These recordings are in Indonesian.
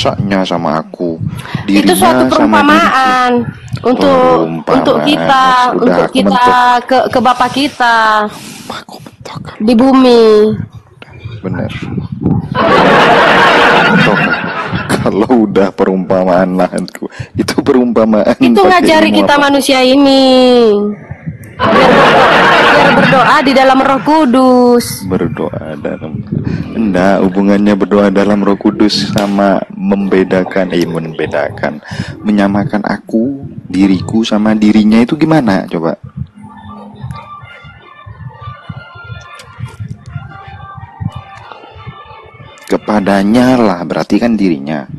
masanya sama aku, Itu suatu dirinya sama perumpamaan untuk kita, Sudah, untuk kita ke Bapa kita aku mentok. di bumi. Bener. Mentok. Kalau udah perumpamaan lahanku, itu perumpamaan. Itu pakai ngajari ilmu kita apa? manusia ini biar berdoa di dalam Roh Kudus. Berdoa dalam, enggak, hubungannya berdoa dalam Roh Kudus sama membedakan, menyamakan aku, diriku sama dirinya itu gimana coba? Kepadanya lah, berarti kan dirinya.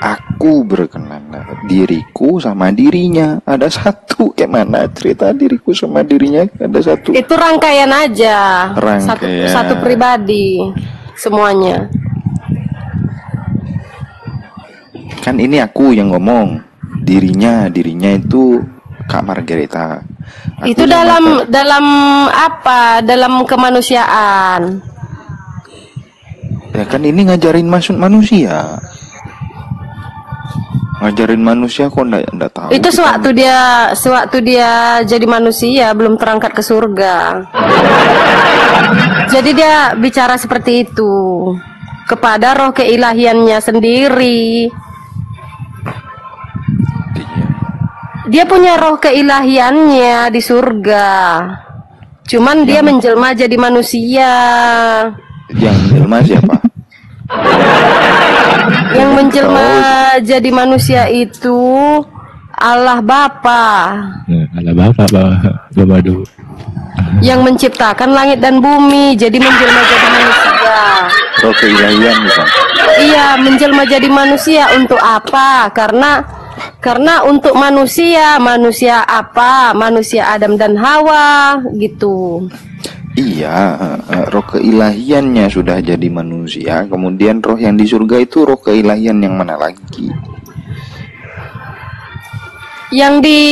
Aku berkenan, diriku sama dirinya ada satu. Kayak mana cerita diriku sama dirinya ada satu? Itu rangkaian aja. Rangkaian. Satu pribadi semuanya. Kan ini aku yang ngomong, dirinya itu Kak Margareta. Aku Itu dalam apa? Dalam kemanusiaan. Ya kan ini ngajarin manusia. Ngajarin manusia kok enggak tahu. Itu kita. sewaktu dia jadi manusia belum terangkat ke surga. Jadi dia bicara seperti itu kepada roh keilahiannya sendiri. Dia punya roh keilahiannya di surga. Cuman dia menjelma jadi manusia. Yang menjelma siapa? Yang menjelma jadi manusia itu Allah Bapa. Allah Bapa, Babadu. Yang menciptakan langit dan bumi, jadi menjelma jadi manusia. Roh keilahian bukan? Iya, menjelma jadi manusia untuk apa? Karena untuk manusia apa? Manusia Adam dan Hawa gitu. Iya, roh keilahiannya sudah jadi manusia. Kemudian roh yang di surga itu roh keilahian yang mana lagi? Yang di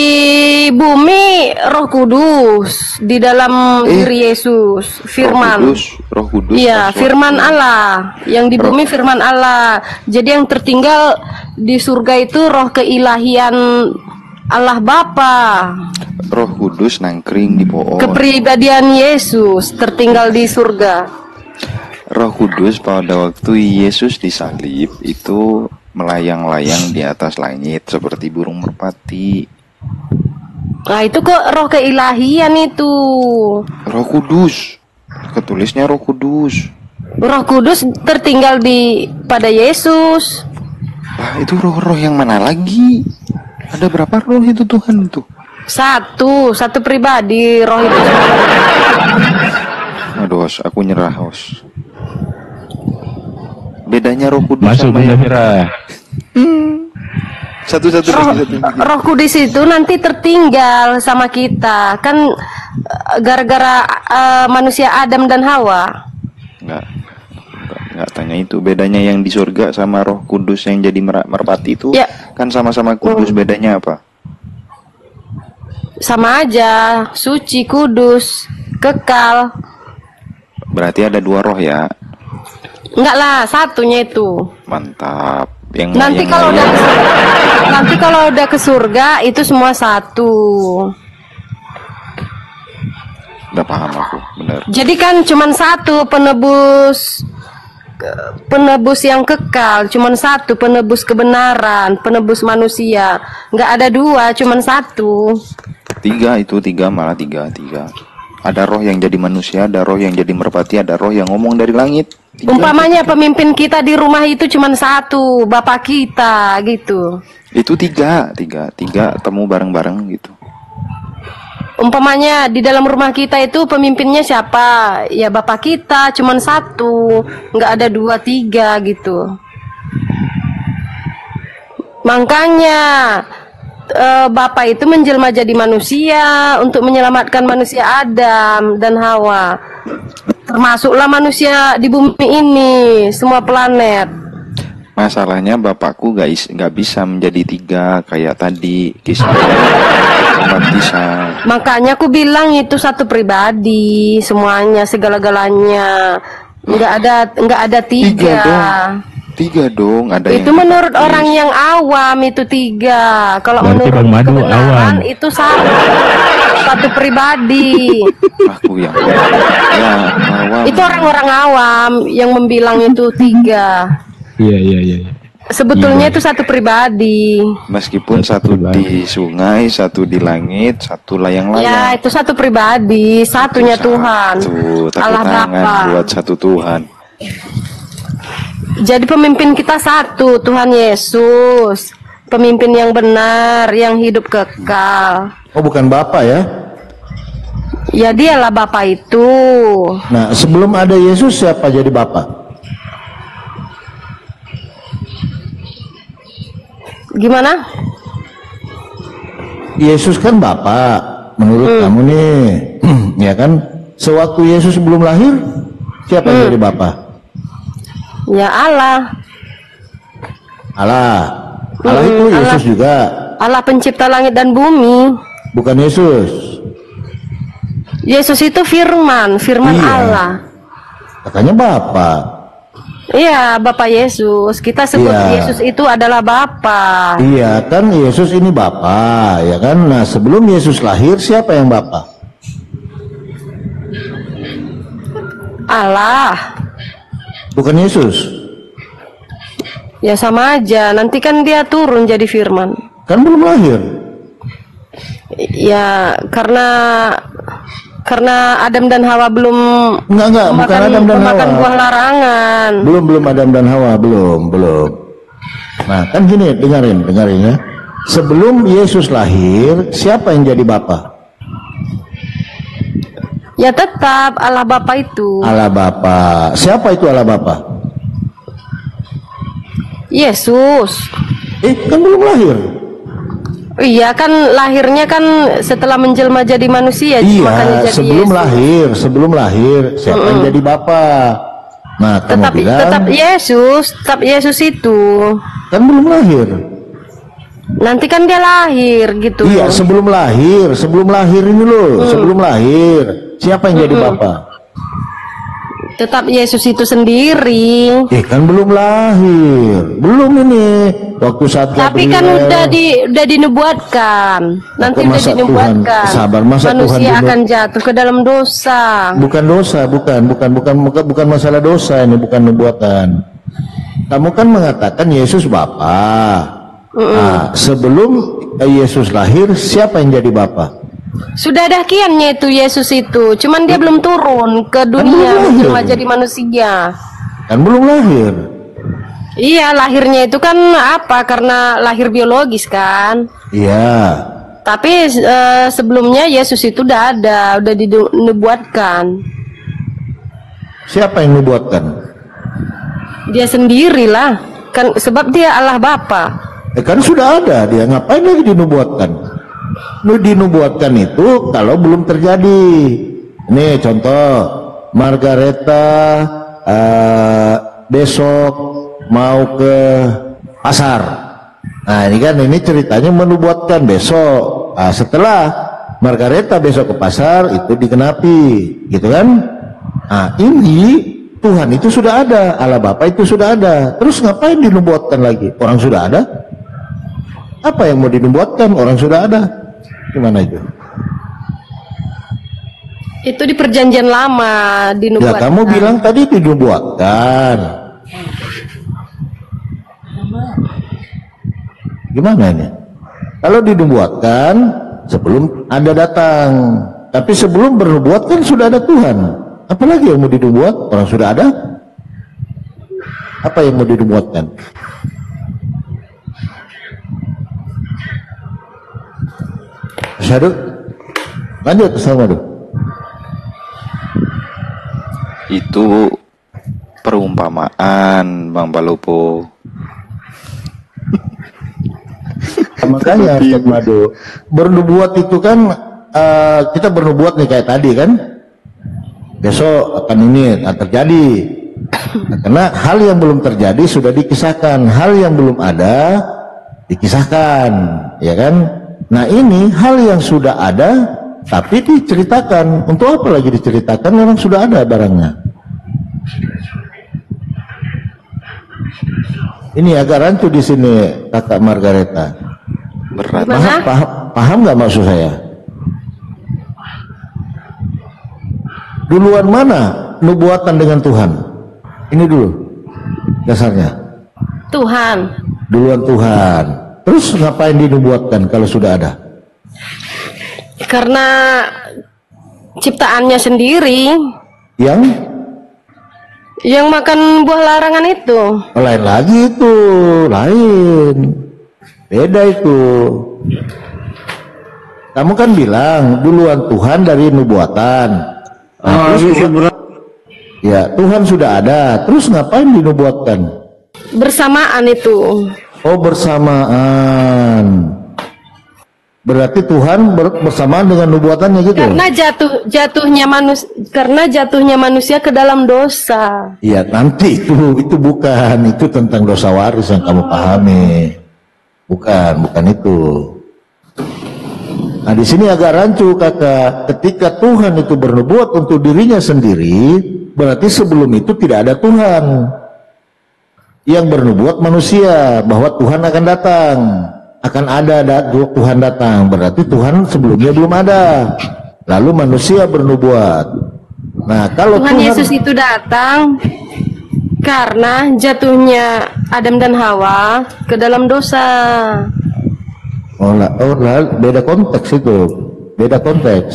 bumi Roh Kudus, di dalam diri Yesus, Firman. Roh Kudus. Iya, Firman Allah. Yang di bumi Firman Allah. Jadi yang tertinggal di surga itu roh keilahian Allah Bapa. Roh Kudus nangkring di pohon. Kepribadian Yesus tertinggal di surga. Roh Kudus pada waktu Yesus disalib itu melayang-layang di atas langit seperti burung merpati. Nah itu kok roh keilahian itu. Roh Kudus, ketulisnya Roh Kudus. Roh Kudus tertinggal pada Yesus. Lah itu roh-roh yang mana lagi? Ada berapa roh itu Tuhan itu? Satu pribadi roh itu. Aduh, aku nyerah, Os. Bedanya Roh Kudus Masuk sama yang satu-satu Roh Kudus itu nanti tertinggal sama kita kan gara-gara manusia Adam dan Hawa. Enggak tanya itu. Bedanya yang di surga sama Roh Kudus yang jadi merpati itu ya. Kan sama-sama kudus, bedanya apa? Sama aja, suci, kudus, kekal. Berarti ada dua roh ya? Enggak lah, satunya itu. Mantap. Yang nanti kalau udah ke surga itu semua satu. Udah paham aku, bener. Jadi kan cuman satu penebus yang kekal, cuman satu penebus kebenaran, penebus manusia. Enggak ada dua, cuman satu. Tiga, malah tiga. Ada roh yang jadi manusia, ada roh yang jadi merpati, ada roh yang ngomong dari langit. Umpamanya pemimpin kita di rumah itu cuma satu, bapak kita gitu. Itu tiga temu bareng-bareng gitu. Umpamanya di dalam rumah kita itu pemimpinnya siapa? Ya bapak kita cuma satu, nggak ada dua tiga gitu. Makanya Bapak itu menjelma jadi manusia untuk menyelamatkan manusia Adam dan Hawa. Termasuklah manusia di bumi ini, semua planet. Masalahnya bapakku gak bisa menjadi tiga kayak tadi kisah. Makanya aku bilang itu satu pribadi, semuanya segala-galanya. Nggak ada tiga. 3 dong. Ada Itu yang menurut dibaptis. orang yang awam itu 3. Kalau Berarti menurut Bang Madu kebenaran awam. itu satu pribadi. Aku yang ya awam. Itu orang-orang awam yang membilang itu 3. Iya. Sebetulnya Iya. itu satu pribadi. Meskipun satu di sungai, satu di langit, satu Ya, layang-layang. itu satu pribadi, satunya Tuhan. Tepuk Allah tangan Bapa. buat satu Tuhan. Jadi pemimpin kita satu, Tuhan Yesus. Pemimpin yang benar, yang hidup kekal. Oh, bukan Bapa ya? Ya dialah Bapa itu. Nah, sebelum ada Yesus siapa jadi Bapa? Gimana? Yesus kan Bapa menurut kamu nih. Ya kan? Sewaktu Yesus belum lahir siapa yang jadi Bapa? Ya Allah. Allah. Allah itu Allah. Yesus juga, Allah pencipta langit dan bumi. bukan Yesus. Yesus itu firman Iya. Allah. Katanya Bapa. Iya, Bapak Yesus. Kita sebut Iya. Yesus itu adalah Bapa. Iya kan, Yesus ini Bapa, ya kan? Nah, sebelum Yesus lahir siapa yang Bapa? Allah. Bukan Yesus. Ya sama aja. Nanti kan dia turun jadi firman. Kan belum lahir. Ya karena Adam dan Hawa belum Enggak, bukan Adam dan memakan Hawa. buah larangan. Belum Adam dan Hawa, belum. Nah, kan gini, dengerin ya. Sebelum Yesus lahir, siapa yang jadi Bapa? Ya tetap Allah Bapa itu. Allah Bapa. Siapa itu Allah Bapa? Yesus. Kan belum lahir. Iya kan lahirnya kan setelah menjelma jadi manusia. makanya Iya, jadi Yesus. sebelum lahir, siapa yang jadi Bapa? Nah, kamu bilang tetap Yesus itu. kan belum lahir. Nanti kan dia lahir gitu. Iya, sebelum lahir ini loh, sebelum lahir. Siapa yang jadi Bapa? Tetap Yesus itu sendiri. Kan belum lahir. Belum ini. Waktu saat Tapi kan udah dinubuatkan. Nanti udah masa dinubuatkan. Tuhan, sabar, masa manusia Tuhan akan jatuh ke dalam dosa. Bukan dosa, bukan masalah dosa ini, bukan nubuatan. Kamu kan mengatakan Yesus Bapa. Nah, sebelum Yesus lahir, siapa yang jadi Bapa? Sudah ada kiannya itu Yesus itu. Cuman dia belum turun ke dunia belum menjelma lahir. jadi manusia. Kan belum lahir. Iya, lahirnya itu kan apa? Karena lahir biologis kan. Iya. Tapi sebelumnya Yesus itu udah dinubuatkan. Siapa yang nubuatkan? Dia sendirilah. Kan sebab dia Allah Bapa. Kan sudah ada dia, ngapain lagi dinubuatkan? Dinubuatkan itu kalau belum terjadi. Nih contoh, Margareta besok mau ke pasar. Nah ini ceritanya menubuatkan besok. Nah, setelah Margareta besok ke pasar itu dikenapi, gitu kan? Nah ini Tuhan itu sudah ada, Allah Bapa itu sudah ada. Terus ngapain dinubuatkan lagi? Orang sudah ada. Apa yang mau dinubuatkan? Orang sudah ada. Gimana itu? Itu di perjanjian lama Ya dinubuatkan. kamu bilang tadi dinubuatkan. Gimana ini? Kalau dinubuatkan sebelum Anda datang. Tapi sebelum bernubuat kan sudah ada Tuhan. Apalagi yang mau dinubuat? Orang sudah ada. Apa yang mau dinubuatkan? Syahdu, lanjut Assalamualaikum. Itu perumpamaan, Bang Palopo. Makanya Ustaz Madu, bernubuat itu kan kita bernubuat nih kayak tadi kan, besok akan ini akan terjadi. Nah, karena hal yang belum terjadi sudah dikisahkan, hal yang belum ada dikisahkan, ya kan? Nah ini hal yang sudah ada tapi diceritakan. Untuk apa lagi diceritakan? Memang sudah ada barangnya. Ini agak rancu di sini, Kakak Margareta. Berat. Gimana? Paham nggak maksud saya? Duluan mana nubuatan dengan Tuhan? Ini dulu dasarnya. Tuhan. Duluan Tuhan. Terus ngapain dinubuatkan kalau sudah ada? Karena ciptaannya sendiri Yang makan buah larangan itu. lain lagi itu, lain. Beda itu. Kamu kan bilang duluan Tuhan dari nubuatan. Nah, ya, Tuhan sudah ada. Terus ngapain dinubuatkan? Bersamaan itu. Oh, bersamaan. Berarti Tuhan bersamaan dengan nubuatannya gitu. Karena jatuhnya manusia ke dalam dosa. Iya, nanti itu bukan, itu tentang dosa waris yang kamu pahami. Bukan itu. Nah, di sini agak rancu, Kakak. Ketika Tuhan itu bernubuat untuk dirinya sendiri, berarti sebelum itu tidak ada Tuhan. Yang bernubuat manusia bahwa Tuhan akan datang. Akan ada Tuhan datang, berarti Tuhan sebelumnya belum ada. Lalu manusia bernubuat. Nah, kalau Tuhan Yesus itu datang karena jatuhnya Adam dan Hawa ke dalam dosa. Beda konteks itu, beda konteks.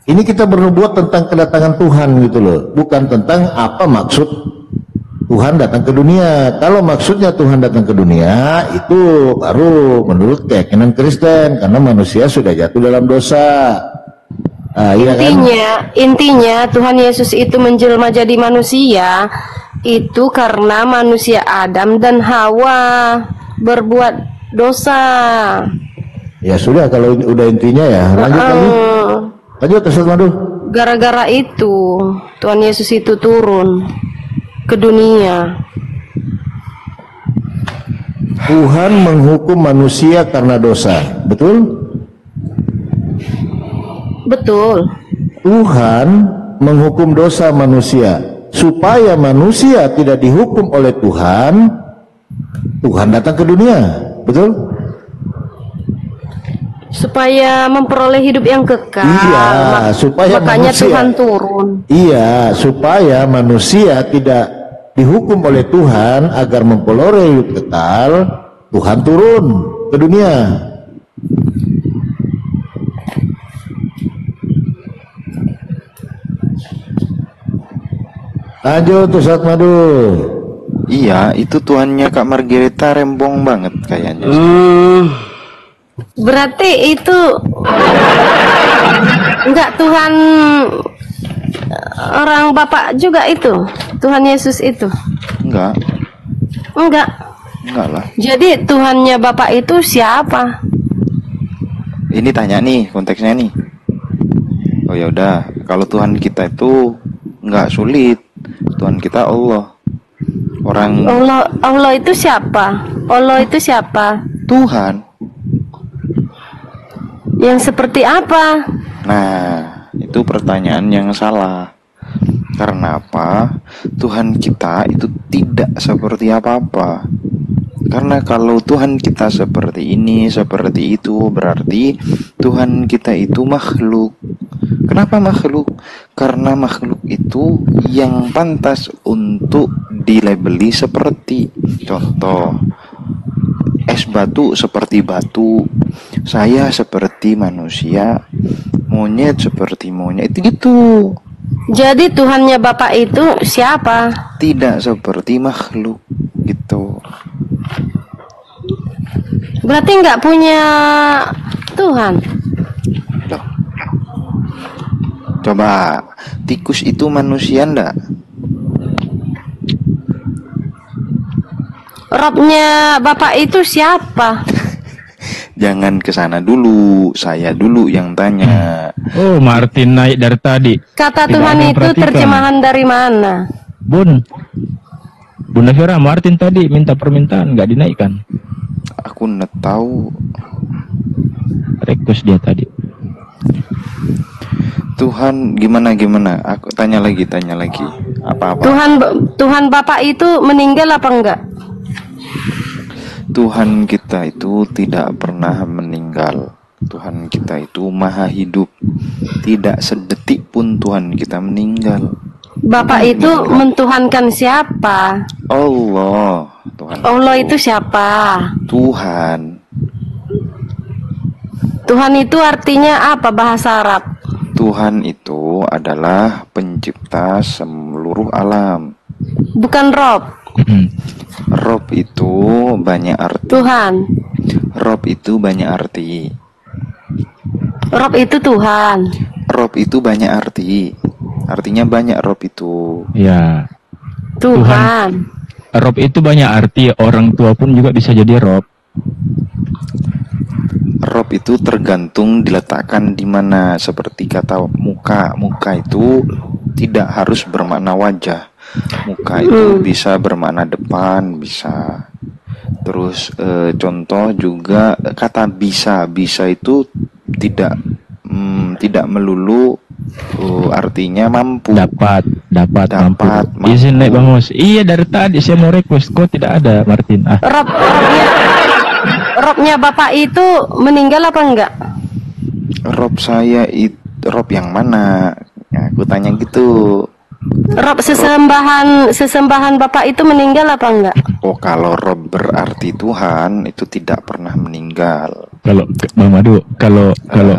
Ini kita bernubuat tentang kedatangan Tuhan gitu loh, bukan tentang apa maksud Tuhan datang ke dunia. Kalau maksudnya Tuhan datang ke dunia, itu baru menurut keyakinan Kristen, karena manusia sudah jatuh dalam dosa. Intinya Tuhan Yesus itu menjelma jadi manusia itu karena manusia Adam dan Hawa berbuat dosa. Ya sudah, kalau udah intinya ya, lanjut Ustaz Madu. Gara-gara itu Tuhan Yesus itu turun ke dunia. Tuhan menghukum manusia karena dosa, betul? Betul. Tuhan menghukum dosa manusia supaya manusia tidak dihukum oleh Tuhan. Tuhan datang ke dunia, betul? Supaya memperoleh hidup yang kekal. Iya, supaya makanya manusia, Tuhan turun. Iya, supaya manusia tidak dihukum oleh Tuhan agar memperoleh hidup kekal, Tuhan turun ke dunia. Lanjut Ustaz Madu. Iya, itu Tuhannya Kak Margareta rembong banget kayaknya. Berarti itu enggak Tuhan orang Bapak juga itu, Tuhan Yesus itu? Enggak lah. Jadi Tuhannya Bapak itu siapa? Ini tanya nih, konteksnya nih. Oh ya udah, kalau Tuhan kita itu nggak sulit. Tuhan kita Allah. Allah itu siapa? Allah itu siapa? Tuhan. Yang seperti apa? Nah, itu pertanyaan yang salah. Karena apa? Tuhan kita itu tidak seperti apa-apa. Karena kalau Tuhan kita seperti ini, seperti itu, berarti Tuhan kita itu makhluk. Kenapa makhluk? Karena makhluk itu yang pantas untuk dilabeli seperti. Contoh, es batu seperti batu, saya seperti manusia, monyet seperti monyet, itu gitu. Jadi Tuhannya Bapak itu siapa? Tidak seperti makhluk gitu. Berarti nggak punya Tuhan. Loh. Coba, tikus itu manusia ndak? Robnya Bapak itu siapa? Jangan ke sana dulu, saya dulu yang tanya. Oh, Martin naik dari tadi. Kata Tidak Tuhan ada yang itu perhatikan. terjemahan dari mana? Bunda Vera, Martin tadi minta permintaan nggak dinaikkan. Aku nggak tahu. Request dia tadi. Tuhan gimana? Aku tanya lagi. Apa-apa? Tuhan Bapak itu meninggal apa enggak? Tuhan kita itu tidak pernah meninggal. Tuhan kita itu maha hidup. Tidak sedetik pun Tuhan kita meninggal. Bapak itu mentuhankan siapa? Allah. Tuhan Allah itu siapa? Tuhan. Tuhan itu artinya apa bahasa Arab? Tuhan itu adalah pencipta seluruh alam. Bukan Rob. Rob itu banyak arti. Tuhan. Rob itu banyak arti. Rob itu Tuhan. Rob itu banyak arti. Artinya banyak Rob itu. Ya. Tuhan. Rob itu banyak arti. Orang tua pun juga bisa jadi Rob. Rob itu tergantung diletakkan di mana. Seperti kata muka. Muka itu tidak harus bermakna wajah. Muka itu bisa bermakna depan, bisa. Terus contoh juga kata bisa. Bisa itu tidak melulu artinya mampu. Dapat mampu. Mampu. Izin naik Bang Mus. Iya, dari tadi saya mau request kok tidak ada Martin. Robnya Bapak itu meninggal apa enggak? Rob saya itu Rob yang mana? Ya, aku tanya gitu. Rob sesembahan Bapak itu meninggal apa enggak? Oh, kalau Rob berarti Tuhan, itu tidak pernah meninggal. Kalau Bang Madu, kalau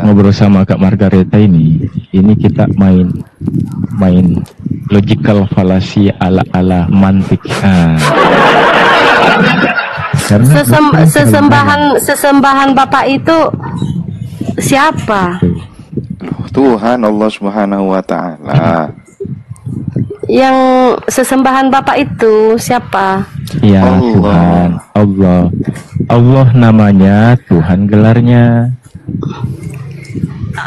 ngobrol sama Kak Margareta ini kita main logical fallacy ala mantik. Karena sesembahan Bapak itu siapa? Tuhan Allah Subhanahu wa taala. Yang sesembahan Bapak itu siapa? Ya, Allah. Tuhan, Allah. Allah namanya, Tuhan gelarnya.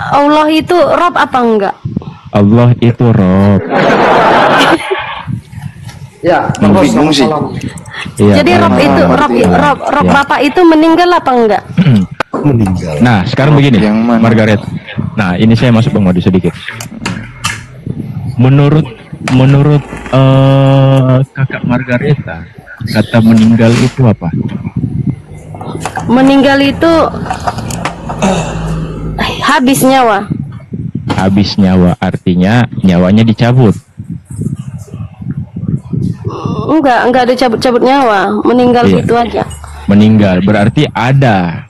Allah itu Rob apa enggak? Allah itu Rob. Ya, Bingung sih. Ya, Jadi Rob itu Rob Ya. Bapak itu meninggal apa enggak? Meninggal. Nah, sekarang begini, Yang mana? Margaret. Nah, ini saya masuk Bang Madu sedikit. Menurut Kakak Margareta, kata meninggal itu apa? Meninggal itu habis nyawa. Habis nyawa, artinya nyawanya dicabut. Enggak ada cabut-cabut nyawa, meninggal Iya. gitu aja. Meninggal berarti ada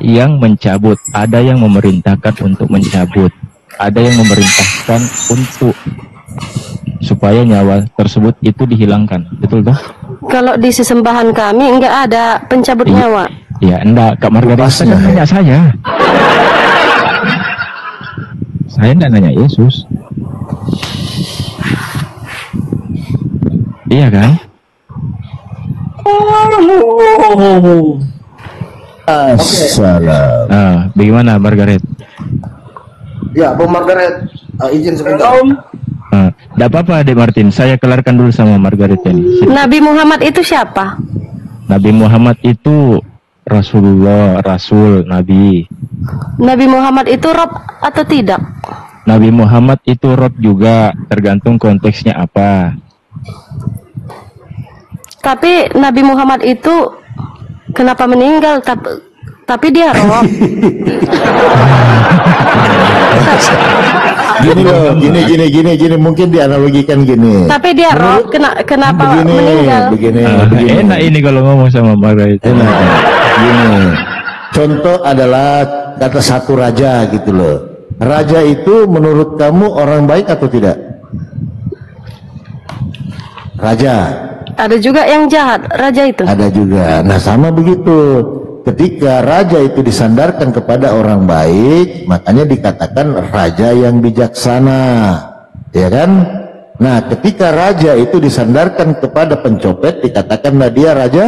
yang mencabut, ada yang memerintahkan untuk mencabut, ada yang memerintahkan untuk supaya nyawa tersebut itu dihilangkan, betul toh? Kalau di sesembahan kami enggak ada pencabut Iya. nyawa. Ya enggak, Kak Margareta Lepasnya. kan nanya saya. Saya enggak nanya Yesus. Iya kan? Assalam. Nah, bagaimana Margaret? ya, Bung Margaret, izin sebentar. Tidak apa-apa, Dek Martin. Saya kelarkan dulu sama Margaret ini. Nabi Muhammad itu siapa? Nabi Muhammad itu Rasulullah, Rasul, Nabi. Nabi Muhammad itu Rob atau tidak? Nabi Muhammad itu Rob juga, tergantung konteksnya apa. Tapi Nabi Muhammad itu kenapa meninggal? Tapi dia Rob. Gini loh, gini, mungkin dianalogikan gini. Tapi dia Rob, kenapa meninggal? Begini. Enak ini kalau ngomong sama Margaret. Enak. Gini. Contoh adalah kata satu raja gitu loh. Raja itu menurut kamu orang baik atau tidak? Raja. Ada juga yang jahat, raja itu. Ada juga. Nah, sama begitu. Ketika raja itu disandarkan kepada orang baik, makanya dikatakan raja yang bijaksana. Ya kan? Nah, ketika raja itu disandarkan kepada pencopet, dikatakanlah dia raja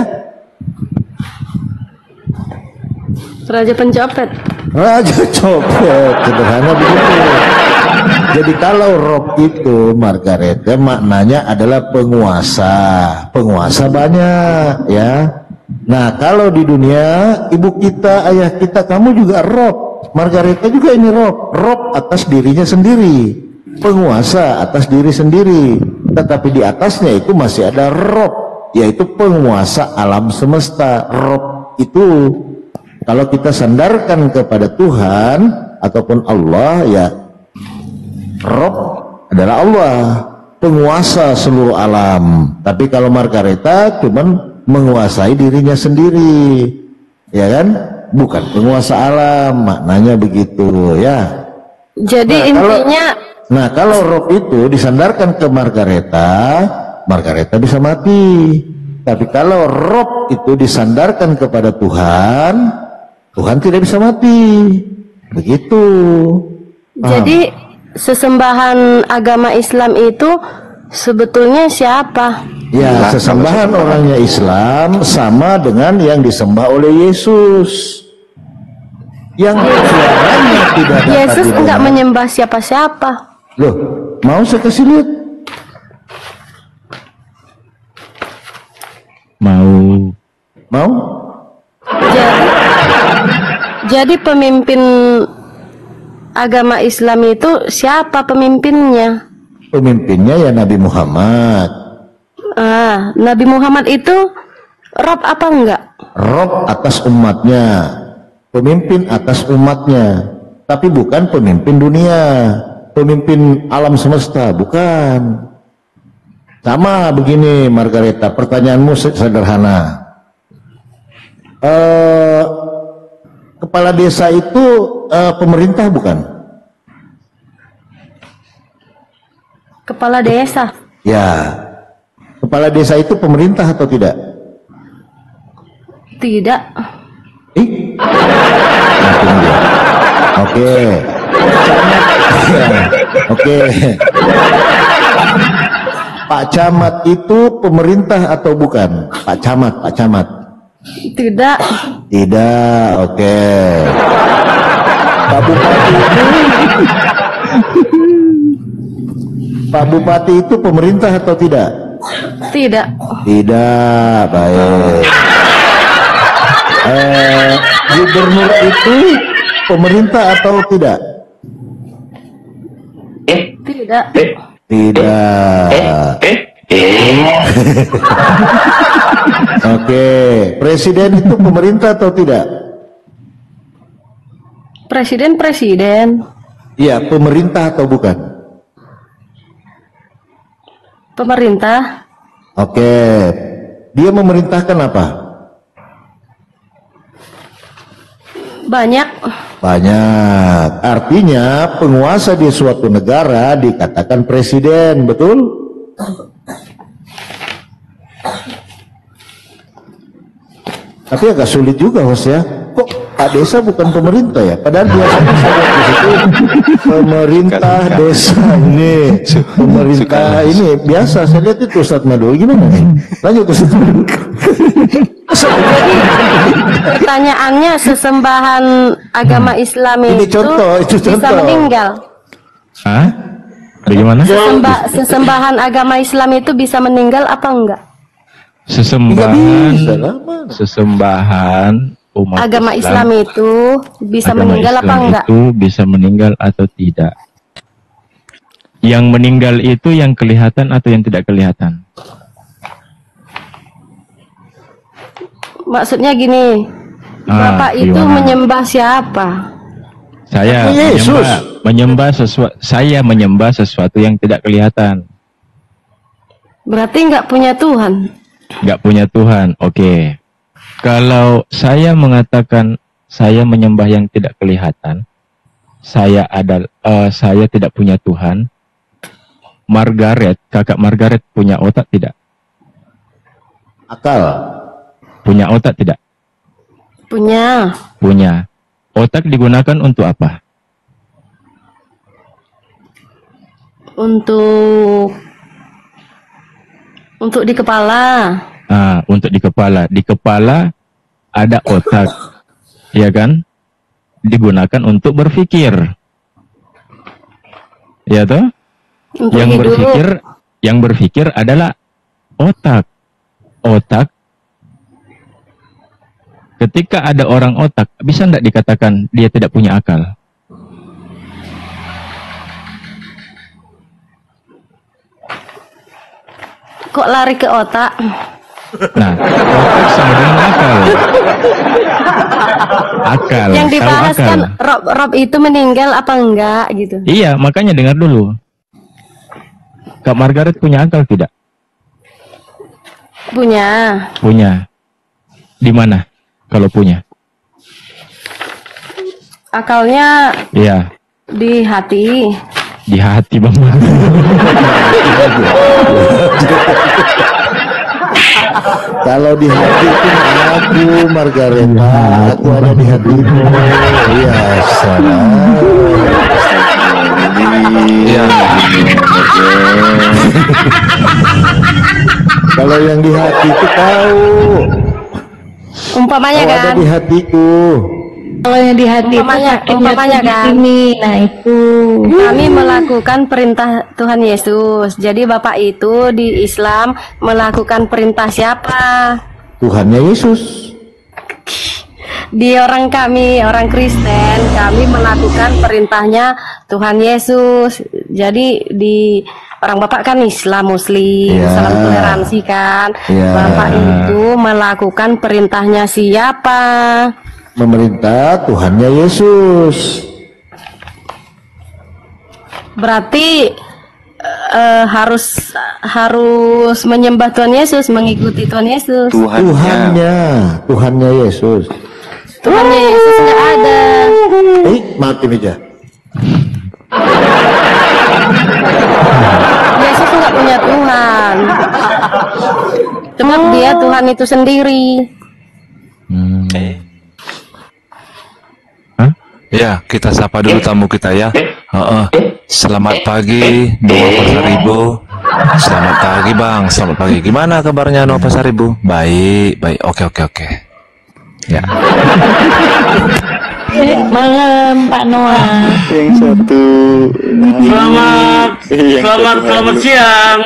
Pencopet. Raja copet. Sederhana begitu. Jadi kalau Rob itu Margaret, maknanya adalah penguasa banyak, ya. Nah, kalau di dunia ibu kita, ayah kita, kamu juga Rob. Margareta juga ini Rob atas dirinya sendiri, penguasa atas diri sendiri. Tetapi di atasnya itu masih ada Rob, yaitu penguasa alam semesta. Rob itu kalau kita sandarkan kepada Tuhan ataupun Allah, ya Rob adalah Allah, penguasa seluruh alam. Tapi kalau Margareta cuman menguasai dirinya sendiri, ya kan? Bukan penguasa alam, maknanya begitu ya. Jadi intinya Kalau Rob itu disandarkan ke Margareta, Margareta bisa mati. Tapi kalau Rob itu disandarkan kepada Tuhan, Tuhan tidak bisa mati. Begitu. jadi sesembahan agama Islam itu sebetulnya siapa? Ya, sesembahan orangnya Islam sama dengan yang disembah oleh Yesus. Yang suaranya tidak dapat Yesus didengar. enggak menyembah siapa-siapa. Loh, mau saya kasih lihat? Mau? Jadi pemimpin agama Islam itu siapa pemimpinnya? Pemimpinnya ya Nabi Muhammad. Nabi Muhammad itu Rob apa enggak? Rob atas umatnya, pemimpin atas umatnya, tapi bukan pemimpin dunia, pemimpin alam semesta, bukan. Sama begini Margareta, pertanyaanmu sederhana. Kepala desa itu pemerintah bukan? Kepala desa. Ya, kepala desa itu pemerintah atau tidak? Tidak. Oke. Oke. Pak Camat itu pemerintah atau bukan? Pak Camat. Tidak. Tidak, oke. Pak Bupati itu pemerintah atau tidak? Tidak. Tidak, baik. Gubernur itu pemerintah atau tidak? Tidak. Tidak. Oke, presiden itu pemerintah atau tidak? Presiden. Iya, pemerintah atau bukan? Pemerintah. Oke, dia memerintahkan apa? Banyak. Artinya penguasa di suatu negara dikatakan presiden, betul? Tapi agak sulit juga, Host ya. Kok Pak Desa bukan pemerintah ya? Padahal biasanya saya lihat di situ pemerintah desa ini, pemerintah ini biasa. Saya lihat itu Ustadz Madu. Gimana nih? Lanjut Ustadz Madu. Pertanyaannya sesembahan agama Islam Ini itu bisa contoh. meninggal. Hah? Bagaimana? Sesembahan agama Islam itu bisa meninggal apa enggak? Sesembahan umat Agama Islam itu bisa agama meninggal Islam apa enggak? itu bisa meninggal atau tidak? Yang meninggal itu yang kelihatan atau yang tidak kelihatan? Maksudnya gini, Bapak itu gimana? menyembah siapa? Saya Yesus. Saya menyembah sesuatu yang tidak kelihatan. Berarti enggak punya Tuhan. Nggak punya Tuhan. Oke. Kalau saya mengatakan saya menyembah yang tidak kelihatan, saya tidak punya Tuhan. Kakak Margaret punya otak tidak? Akal. Punya otak tidak? Punya. Punya. Otak digunakan untuk apa? Untuk di kepala. Untuk di kepala. Di kepala ada otak, ya kan? Digunakan untuk berpikir, ya toh? Untuk hidup. Yang berpikir adalah otak. Ketika ada orang otak, bisa tidak dikatakan dia tidak punya akal? Kok lari ke otak? Nah, otak sama dengan akal. Akal. Yang tahu dibahas akal. kan Rob itu meninggal apa enggak gitu. Iya, makanya dengar dulu. Kak Margaret punya akal tidak? Punya. Punya. Di mana? Kalau punya? Akalnya Iya, di hati. di hati Bang Madu. Kalau di hati itu aku Margareta, aku ada di hatimu. Iya, salah. Iya. Kalau yang di hati itu tahu. Umpamanya Kau ada kan. di hatiku. Kalau yang di hati itu Umpamanya sakitnya tuh di kan. sini. Nah itu. Kami melakukan perintah Tuhan Yesus. Jadi Bapak itu di Islam melakukan perintah siapa? Tuhannya Yesus. Di orang Kristen, kami melakukan perintahnya Tuhan Yesus. Jadi di orang Bapak kan Islam Muslim, Ya. salam toleransi kan. Ya. Bapak itu melakukan perintahnya siapa? Memerintah Tuhannya Yesus. Berarti harus menyembah Tuhan Yesus, mengikuti Tuhan Yesus. Tuhannya Yesus. Tuhannya Yesus nggak ada. Mati meja. Yesus nggak punya Tuhan. Cuma dia Tuhan itu sendiri. Ya, kita sapa dulu tamu kita ya. Selamat pagi, Noah Pasaribu. Selamat pagi Bang, selamat pagi. Gimana kabarnya Noah Pasaribu? Baik, baik. Oke. Ya. Malam Pak Noah. Yang satu. Selamat siang.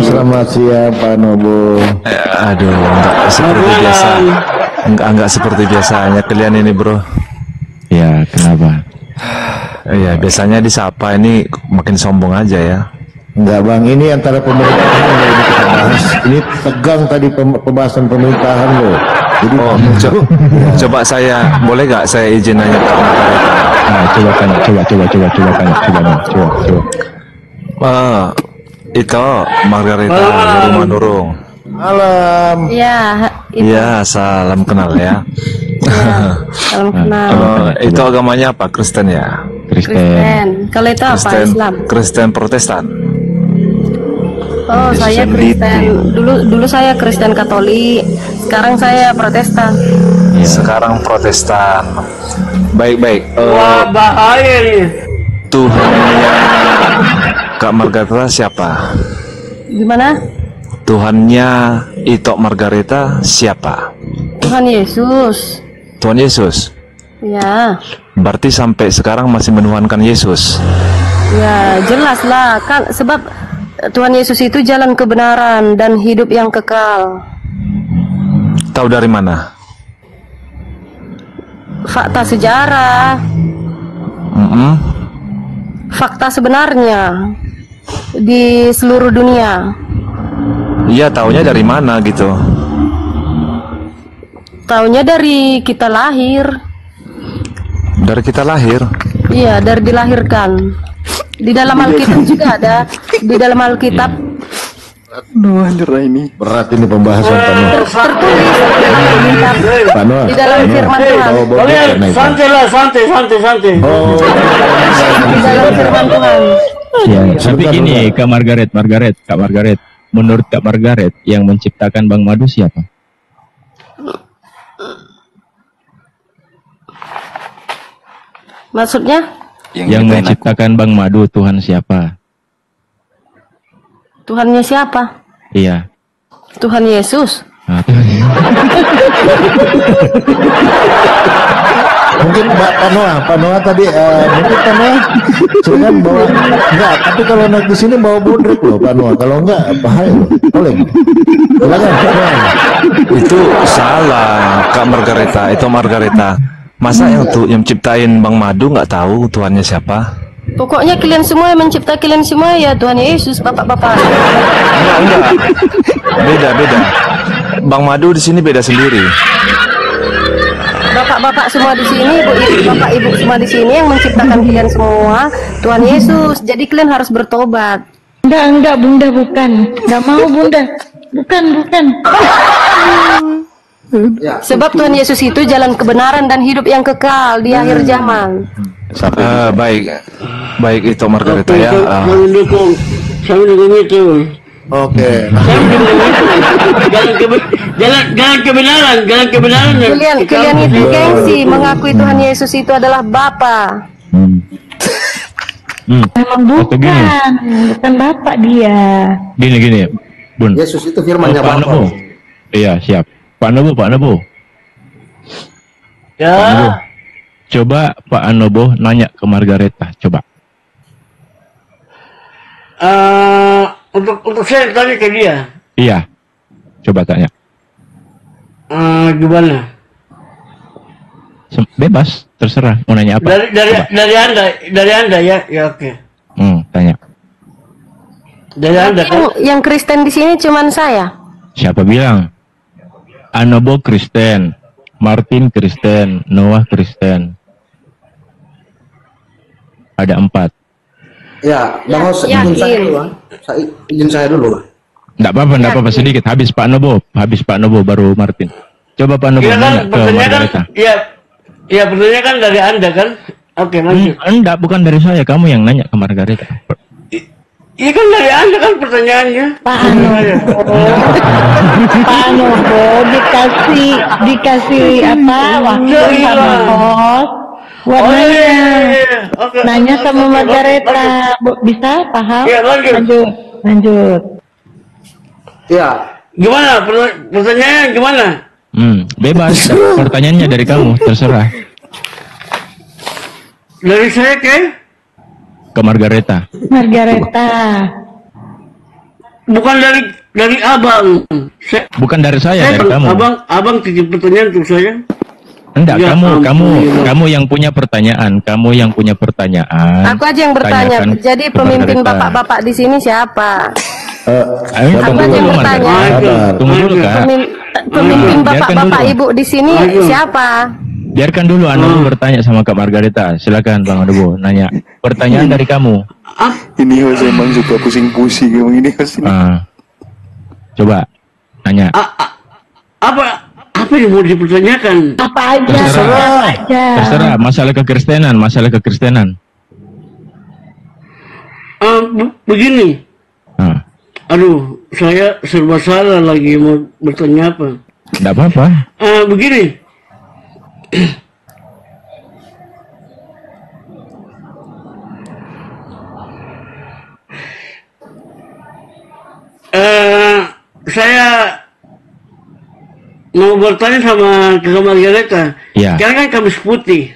Selamat siang Pak Nobo. Aduh, enggak seperti biasa. Enggak seperti biasanya kalian ini, Bro. Ya, kenapa? Iya, biasanya disapa ini makin sombong aja ya. Enggak Bang, ini antara pemerintahan yang ini kita bahas. Ini tegang tadi pembahasan pemerintahan loh. Jadi Coba saya, boleh nggak saya izin nanya ke Margareta? Nah, coba tanya, coba. Itu Margareta dari Manurung. malam. Iya, itu. Iya, salam kenal ya. Ya, salam kenal. Itu agamanya apa? Kristen ya? Kristen. Kalau itu apa? Islam. Kristen Protestan. Oh, saya Kristen. Dulu saya Kristen Katolik. Sekarang saya Protestan. Sekarang Protestan. Baik. Wah, bahaya nih. Tuhannya Kak Margareta siapa? Gimana? Tuhannya Itok Margareta siapa? Tuhan Yesus. Tuhan Yesus. Ya. Berarti sampai sekarang masih menuhankan Yesus. Ya, jelas lah kan sebab Tuhan Yesus itu jalan kebenaran dan hidup yang kekal. Tahu dari mana? Fakta sejarah, fakta sebenarnya di seluruh dunia. Iya, taunya dari mana gitu? Taunya dari kita lahir. Dari kita lahir. Iya, dari dilahirkan. Di dalam Alkitab juga ada. Di dalam Alkitab Berat ini pembahasan Pak Noah. tertulis dalam Alkitab. Pak Noah. Di dalam firman Tuhan. Kalian santai lah, santai. Di dalam firman Tuhan. Ya, tapi gini, Kak Margaret. Menurut Kak Margaret, yang menciptakan Bang Madu siapa? Maksudnya? Yang menciptakan Bang Madu, Tuhan siapa? Tuhannya siapa? Iya. Tuhan Yesus. Nah, Tuhan. Mungkin Pak Noah tadi mungkin Pak Noah silakan bawa enggak, tapi kalau naik di sini bawa bodrek loh Pak Noah. Kalau enggak bahaya loh. Boleh. Silakan Pak Noah. Itu salah, Kak Margareta. Itu Margareta. Masa yang ciptain Bang Madu nggak tahu Tuhannya siapa? Pokoknya kalian semua yang mencipta kalian semua ya Tuhan Yesus, bapak-bapak. Enggak. Beda. Bang Madu di sini beda sendiri. Bapak-bapak semua di sini, bapak ibu semua di sini yang menciptakan kalian semua Tuhan Yesus. Jadi kalian harus bertobat. Enggak, Bunda, bukan. Enggak mau, Bunda. Bukan. Ya. Sebab Tuhan Yesus itu jalan kebenaran dan hidup yang kekal di akhir zaman. Baik itu Margareta ya. Saya mendukung itu. Oke. Saya mendukung itu. Jalan kebenaran. Kalian itu gengsi mengakui Tuhan Yesus itu adalah Bapa. Memang Atau gini. bukan Bapak dia. Gini, Bun. Yesus itu firmannya Pak Nobo. Bapa. Iya, siap. Pak Nobo. Ya. Coba Pak Anobo nanya ke Margareta, coba. Untuk saya tanya ke dia. Iya. Coba tanya. Gimana? Bebas, terserah. Mau nanya apa? Coba. Dari anda ya oke. Tanya. Dari anda kan? Yang Kristen di sini cuman saya. Siapa bilang? Anobo Kristen, Martin Kristen, Noah Kristen. Ada 4. Ya, Bang Hos, izin saya dulu, Bang. Izin saya dulu, Bang. Enggak apa-apa sedikit. Habis Pak Nobo baru Martin. Coba Pak Nobo Iya kan, nanya ke pertanyaan Margareta. kan? Iya, pertanyaan kan dari anda kan? Oke, lanjut. Enggak, bukan dari saya. Kamu yang nanya ke Margareta. Iya kan dari anda kan pertanyaannya. Pak Anobo dikasih apa waktu sama host buat nanya sama Margareta. Bisa paham? Iya, Lanjut. Ya, Gimana? Pertanyaannya gimana? Bebas. Pertanyaannya dari kamu, terserah. Dari saya Ke Margareta. bukan dari abang. Bukan dari saya, dari kamu. Abang titip pertanyaan untuk saya. Enggak, Ya kamu yang punya pertanyaan. Aku aja yang bertanya. Tanyakan Jadi ke pemimpin Margareta. bapak-bapak di sini siapa? Ayo, Aku tunggu aja yang dulu, bertanya. Margareta. Tunggu dulu, Kak. Pemimpin Biarkan bapak-bapak dulu. ibu di sini siapa? Biarkan dulu Anobo bertanya sama Kak Margareta. Silakan Bang Anobo nanya. Pertanyaan dari kamu. Ini Hos emang suka pusing-pusing emang ini Hos. Coba nanya. Apa yang mau dipertanyakan? Apa aja? Terserah. Masalah kekristenan. Begini. Ah, Aduh, saya serba salah lagi mau bertanya apa. enggak apa-apa. Begini. Saya mau bertanya sama Kakak Margareta. Iya. Sekarang kan Kamis Putih.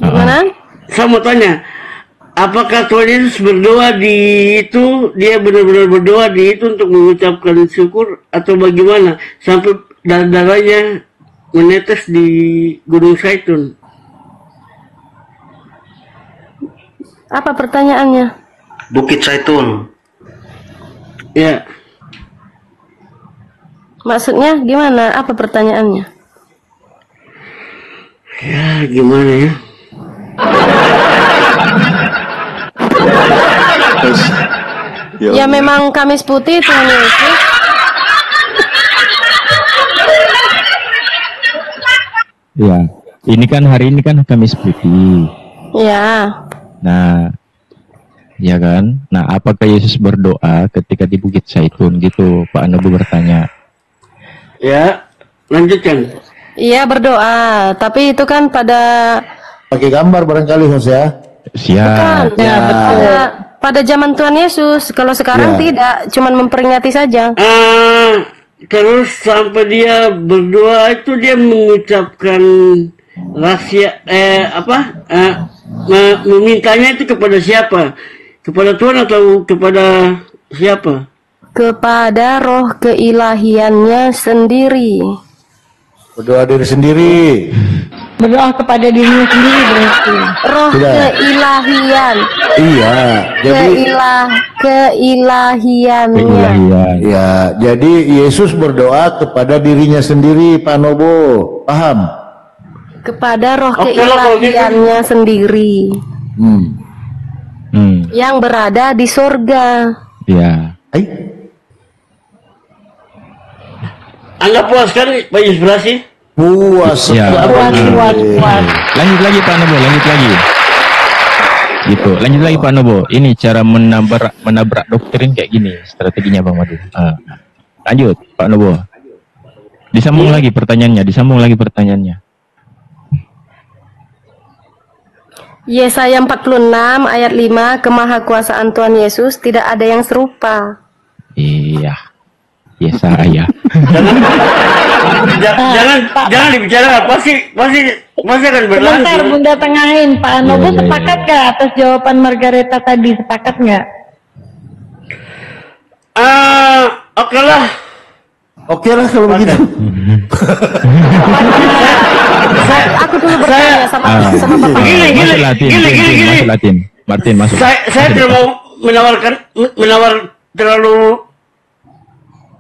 Gimana? Saya mau tanya, apakah Tuhan Yesus berdoa di itu, dia benar-benar berdoa di itu untuk mengucapkan syukur atau bagaimana sampai darahnya menetes di Gunung Zaitun? Apa pertanyaannya? Bukit Zaitun. Ya, Maksudnya gimana? Apa pertanyaannya? ya gimana ya? Hos. Ya memang Kamis Putih Tuhan Yesus. Ya. Ini kan hari ini kan Kamis Putih. Ya. Nah, ya kan? Nah, apakah Yesus berdoa ketika di Bukit Zaitun gitu? Pak Anobo bertanya. Ya, lanjutkan. Iya berdoa, tapi itu kan pada Pakai gambar barangkali Hos ya. Siap. bukan pada zaman Tuhan Yesus. Kalau sekarang Ya. tidak, cuman memperingati saja. Terus sampai dia berdoa itu dia mengucapkan rahasia memintanya itu kepada siapa? Kepada Tuhan atau kepada siapa? Kepada roh keilahiannya sendiri. Berdoa diri sendiri. Berdoa kepada dirinya sendiri berarti. Roh keilahian. Iya, jadi Keilahiannya. Keilahian. ya, jadi Yesus berdoa kepada dirinya sendiri, Pak Nobo. Paham? Kepada roh Oke lah, kalau gitu. keilahiannya sendiri yang berada di surga. Ya. Anda puas kan Pak Inspirasi? Puas. Ya. Puas. Lanjut lagi Pak Nobo, lanjut lagi. Gitu, lanjut lagi Pak Nobo. Ini cara menabrak doktrin kayak gini strateginya Bang Madu. Lanjut Pak Nobo. Disambung lagi pertanyaannya. Yesaya 46 ayat 5, kemahakuasaan Tuhan Yesus tidak ada yang serupa. Iya. Yesaya. Jangan dibicarakan. Pasti akan Sebentar berlanjut. Bunda tengahin. Pak Nobo Iya. sepakat gak atas jawaban Margareta tadi? Sepakat nggak? Oke lah. Oke lah kalau begitu. Aku dulu bertanya sama Bapak. Masuk Latin. Martin masuk. Saya tidak mau menawar terlalu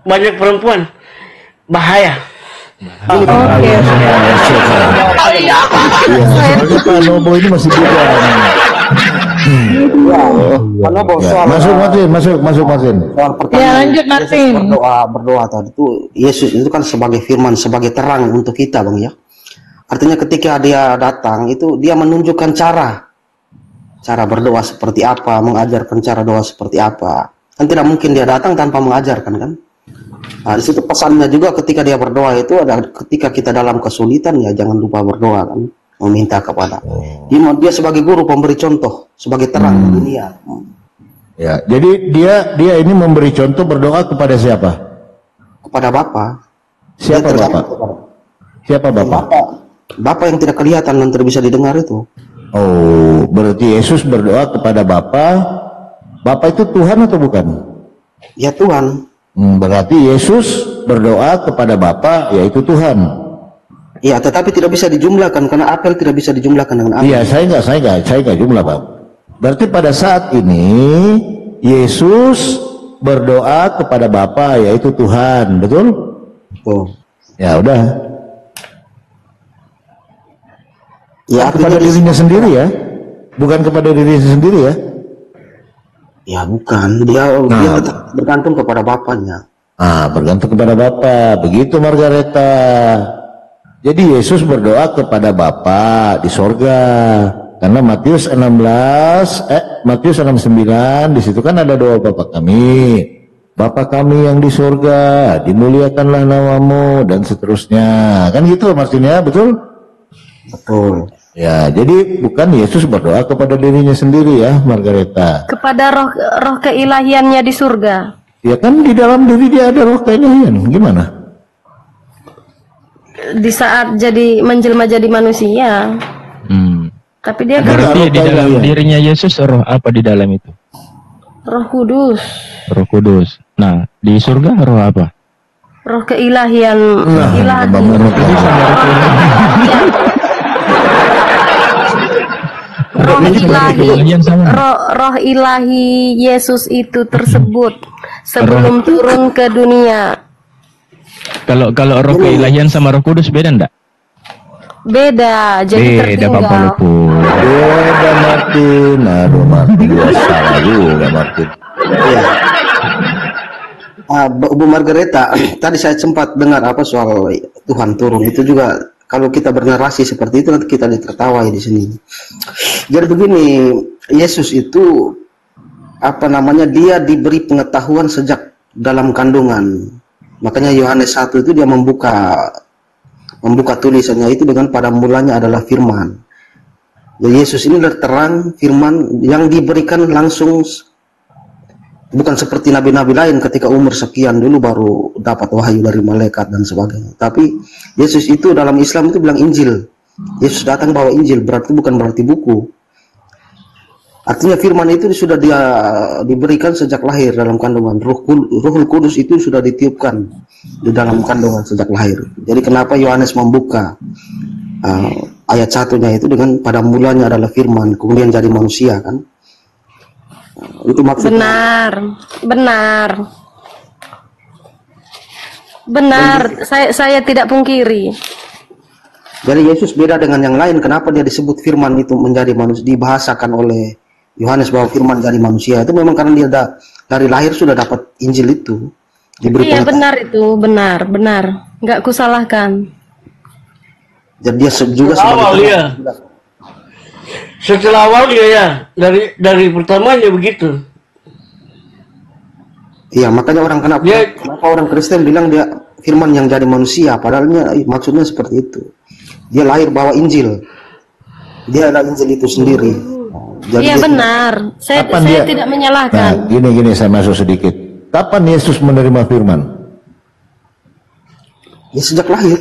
banyak perempuan. Bahaya. Oke. Iya, soalnya Pak Nobo ini masih muda. Pak Nobo, soal Masuk Martin. soal pertanyaan Ya, lanjut, Martin. Yesus berdoa tadi itu, Yesus itu kan sebagai firman, sebagai terang untuk kita, Bang, ya. Artinya ketika dia datang itu dia menunjukkan cara berdoa seperti apa, mengajarkan cara doa seperti apa. Kan tidak mungkin dia datang tanpa mengajarkan, kan? Nah, di situ pesannya juga ketika dia berdoa itu ada ketika kita dalam kesulitan ya jangan lupa berdoa, kan, meminta kepada. Dia sebagai guru pemberi contoh, sebagai terang dunia. Ya, jadi dia ini memberi contoh berdoa kepada siapa? Kepada Bapa. Siapa Dia Bapak? Siapa Bapak? Bapa yang tidak kelihatan dan tidak bisa didengar itu. Oh, berarti Yesus berdoa kepada Bapa. Bapa itu Tuhan atau bukan? Ya Tuhan. Berarti Yesus berdoa kepada Bapa, yaitu Tuhan. Ya, tetapi tidak bisa dijumlahkan karena apel tidak bisa dijumlahkan dengan apel. Iya, saya nggak jumlah, Pak. Berarti pada saat ini Yesus berdoa kepada Bapa, yaitu Tuhan, betul? Oh. Ya udah. Ya, Kepada dirinya sendiri ya, bukan kepada dirinya sendiri ya. Ya bukan, dia tetap bergantung kepada Bapaknya. Bergantung kepada Bapa. Begitu Margareta. Jadi Yesus berdoa kepada Bapa di sorga. Karena Matius 6:9 di situ kan ada doa Bapa kami. Bapa kami yang di sorga, dimuliakanlah namamu dan seterusnya. Kan gitu Martinnya, betul? Betul. Ya, jadi bukan Yesus berdoa kepada dirinya sendiri ya, Margareta. Kepada roh keilahiannya di surga. Ya kan di dalam diri dia ada roh keilahian. Gimana? Di saat menjelma jadi manusia. Tapi dia kan Berarti di dalam dirinya Yesus roh apa di dalam itu? Roh Kudus. Roh Kudus. Nah, di surga roh apa? Roh keilahian. Roh ilahi Yesus itu tersebut sebelum turun ke dunia. Kalau roh keilahian sama roh kudus beda enggak? Beda, jadi tertinggal. Beda Martin. Aduh Martin, salah juga Martin. Iya. Bu Margareta, tadi saya sempat dengar soal Tuhan turun itu juga. Kalau kita bernarasi seperti itu nanti kita ditertawai di sini. Jadi begini, Yesus itu dia diberi pengetahuan sejak dalam kandungan. Makanya Yohanes 1 itu dia membuka tulisannya itu dengan pada mulanya adalah firman. Jadi Yesus ini adalah terang firman yang diberikan langsung, bukan seperti nabi-nabi lain ketika umur sekian dulu baru dapat wahyu dari malaikat dan sebagainya. Tapi Yesus itu dalam Islam itu bilang Injil. Yesus datang bawa Injil, bukan berarti buku. Artinya firman itu sudah dia diberikan sejak lahir dalam kandungan. Ruhul Kudus itu sudah ditiupkan di dalam kandungan sejak lahir. Jadi kenapa Yohanes membuka ayat satunya itu dengan pada mulanya adalah firman, kemudian jadi manusia kan. Itu maksudnya. Benar. Saya tidak pungkiri. Jadi Yesus beda dengan yang lain. Kenapa dia disebut firman itu menjadi manusia, dibahasakan oleh Yohanes bahwa firman jadi manusia, itu memang karena dia dari lahir sudah dapat Injil itu. Iya benar itu, benar. Nggak kusalahkan. Jadi dia juga setelah awal dia ya, dari pertamanya begitu. Iya, makanya kenapa orang Kristen bilang dia firman yang jadi manusia, padahal maksudnya seperti itu. Dia lahir bawa Injil. Dia adalah Injil itu sendiri. Iya benar. Saya tidak menyalahkan. Nah, gini saya masuk sedikit. Kapan Yesus menerima firman? Ya sejak lahir.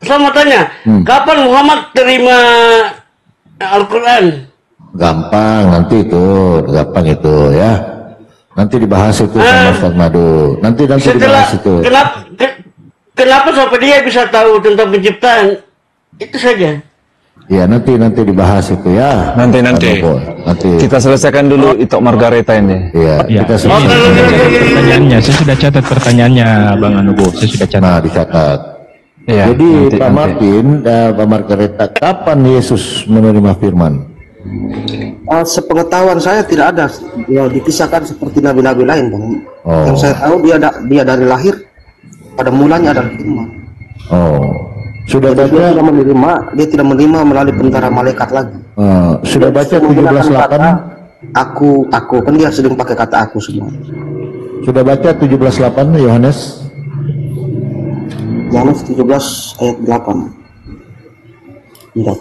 Sama tanya. Kapan Muhammad terima Al-Quran? Gampang itu ya. Nanti dibahas itu sama Ustaz Madu. Nanti dibahas itu. Kenapa sampai dia bisa tahu tentang penciptaan? Itu saja. Ya nanti dibahas itu ya. Nanti. Kita selesaikan dulu itu Margareta ini. Iya. Kita selesaikan pertanyaannya. Saya sudah catat pertanyaannya, Bang Anubo. Saya sudah catat. Nah, dicatat. Ya, jadi Pak Martin, Pak Margareta, kapan Yesus menerima firman? Sepengetahuan saya tidak ada dikisahkan seperti nabi-nabi lain, Bang. Yang saya tahu dia dari lahir pada mulanya adalah firman. Sudah baca? Dia tidak menerima melalui perantara malaikat lagi. Sudah baca 17:8? Aku kan dia sering pakai kata aku semua. Sudah baca 17:8 Yohanes? Yohanes 17 ayat 8. Tidak.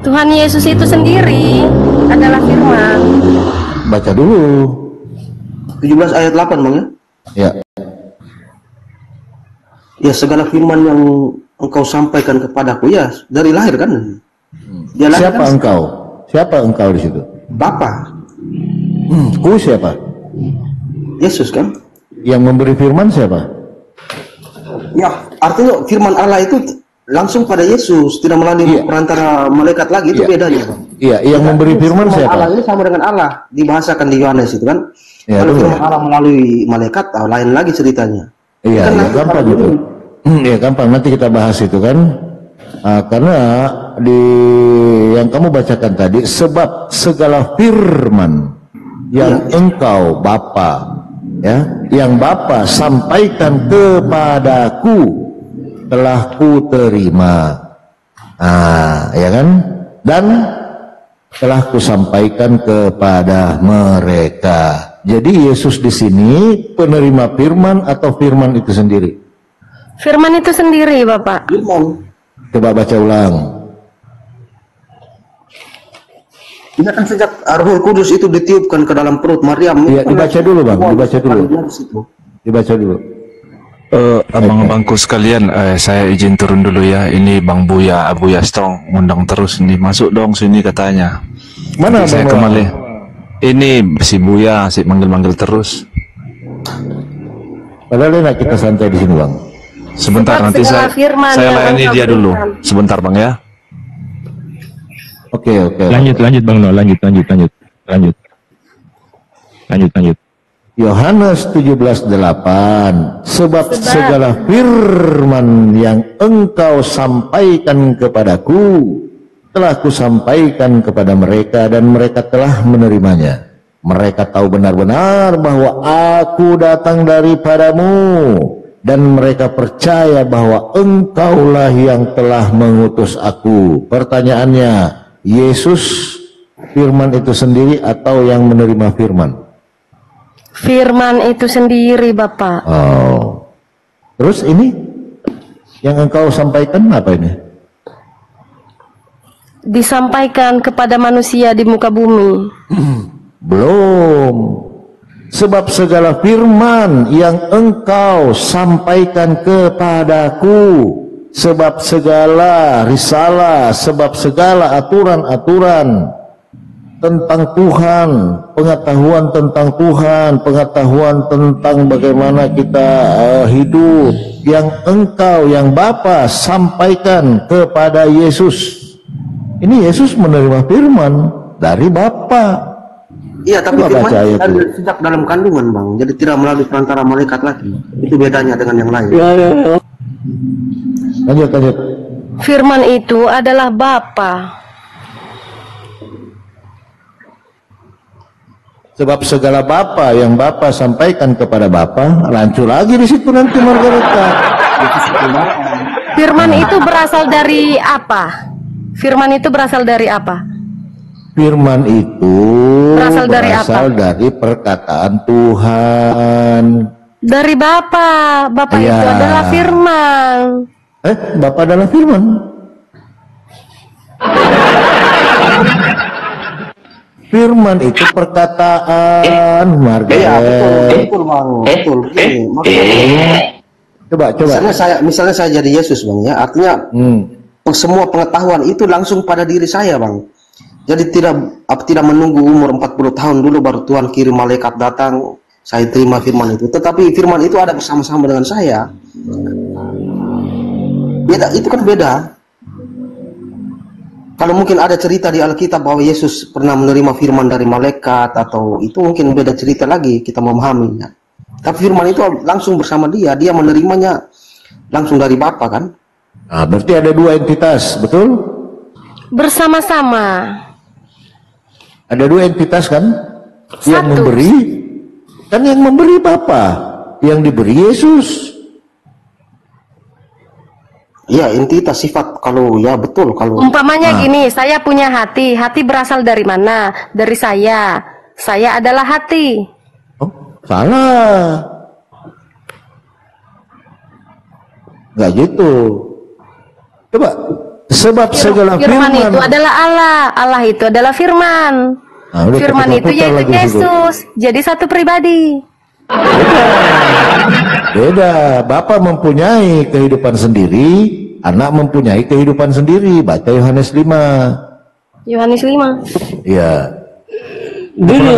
Tuhan Yesus itu sendiri adalah firman. Baca dulu. 17 ayat 8, Bang ya? Ya. Ya, segala firman yang engkau sampaikan kepadaku ya dari lahir kan? Siapa kan? Engkau? Siapa engkau di situ? Bapa. Ku siapa? Yesus kan? Yang memberi firman siapa? Ya, artinya firman Allah itu langsung pada Yesus, tidak melalui perantara malaikat lagi, itu bedanya, Bang. Iya, yang memberi firman siapa? Allah ini sama dengan Allah, dibahasakan di Yohanes itu kan. Ya, kalau firman Allah melalui malaikat, lain lagi ceritanya. Iya, kan gampang gitu. Iya, gampang, nanti kita bahas itu kan. Karena di yang kamu bacakan tadi, sebab segala firman yang engkau Bapa, ya, yang Bapa sampaikan kepadaku telah ku terima, ya kan, dan telah ku sampaikan kepada mereka. Jadi Yesus di sini penerima firman atau firman itu sendiri? Firman itu sendiri, Bapak. Firman. Coba baca ulang. Ini kan sejak Roh Kudus itu ditiupkan ke dalam perut Maryam. Iya, dibaca dulu, Bang. Dibaca dulu. Dibaca dulu. Abang-abangku sekalian, saya izin turun dulu ya. Ini Bang Buya, Abuya Strong, ngundang terus nih. Masuk dong sini katanya. Mana nanti saya kembali. Ini si Buya, si manggil-manggil terus. Padahal enak kita santai di sini, Bang. Sebentar, nanti saya layani dia dulu. Sebentar, Bang ya. Oke. Lanjut Bang No, lanjut. Yohanes 17:8, sebab segala firman yang engkau sampaikan kepadaku telah kusampaikan kepada mereka dan mereka telah menerimanya. Mereka tahu benar-benar bahwa aku datang daripadamu dan mereka percaya bahwa engkaulah yang telah mengutus aku. Pertanyaannya, Yesus firman itu sendiri atau yang menerima firman? Firman itu sendiri, Bapak. Terus ini yang engkau sampaikan apa ini? Disampaikan kepada manusia di muka bumi. Belum. Sebab segala firman yang engkau sampaikan kepadaku, sebab segala risalah, sebab segala aturan-aturan tentang Tuhan, pengetahuan tentang Tuhan, pengetahuan tentang bagaimana kita hidup, yang Engkau, yang Bapa sampaikan kepada Yesus. Ini Yesus menerima firman dari Bapa. Iya, tapi Coba baca firman ayat sejak dalam kandungan, Bang. Jadi tidak melalui perantara malaikat lagi. Itu bedanya dengan yang lain. Lanjut. Firman itu adalah Bapa. Sebab segala Bapa yang Bapa sampaikan kepada Bapa, lanjut lagi di situ nanti Margareta. Firman itu berasal dari apa? Firman itu berasal dari apa? Firman itu Berasal dari apa? dari perkataan Tuhan. Dari Bapa. Bapa Iya. itu adalah firman. Bapa adalah firman. Firman itu perkataan, Margaret. Iya, betul, Bang. Betul. Ini, Coba. Misalnya saya jadi Yesus, Bang, ya. Artinya semua pengetahuan itu langsung pada diri saya, Bang. Jadi tidak menunggu umur 40 tahun dulu baru Tuhan kirim malaikat datang, saya terima firman itu. Tetapi firman itu ada bersama-sama dengan saya. Beda, itu kan beda. Kalau mungkin ada cerita di Alkitab bahwa Yesus pernah menerima firman dari malaikat, atau itu mungkin beda cerita lagi, kita memahaminya. Tapi firman itu langsung bersama dia menerimanya langsung dari Bapa, kan? Nah, berarti ada dua entitas, betul? Bersama-sama. Ada dua entitas kan? Yang Satu. memberi, kan yang memberi Bapa, yang diberi Yesus. Iya, entitas sifat, kalau ya betul kalau Umpamanya gini, saya punya hati. Hati berasal dari mana? Dari saya. Saya adalah hati. Oh, salah. Nggak gitu. Coba, sebab segala Firman firman. itu adalah Allah. Allah itu adalah firman. Nah, udah Firman kita itu putar yaitu lagi di situ. Yesus. Jadi satu pribadi. Beda. Bapa mempunyai kehidupan sendiri, anak mempunyai kehidupan sendiri. Baca Yohanes 5. Yohanes 5. Iya. Dulu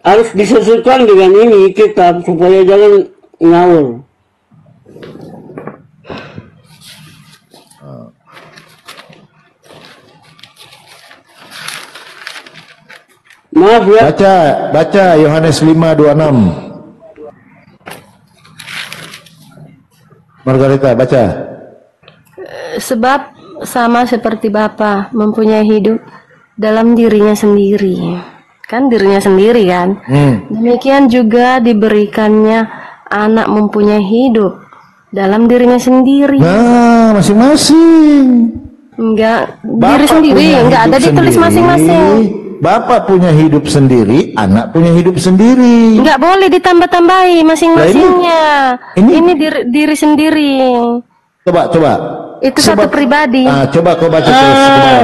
harus disesuaikan dengan ini kitab supaya jangan ngawur. Maaf ya. Baca Yohanes 5:26. Margareta, baca. Sebab sama seperti Bapa mempunyai hidup dalam dirinya sendiri. Kan dirinya sendiri kan? Demikian juga diberikannya anak mempunyai hidup dalam dirinya sendiri. Nah, masing-masing. Enggak, diri Bapak sendiri, punya enggak ada hidup ditulis sendiri, masing-masing. Bapak punya hidup sendiri, anak punya hidup sendiri. Enggak boleh ditambah-tambahi masing-masingnya. Ini diri sendiri. Coba. Itu satu pribadi. Coba kau baca terus. Coba.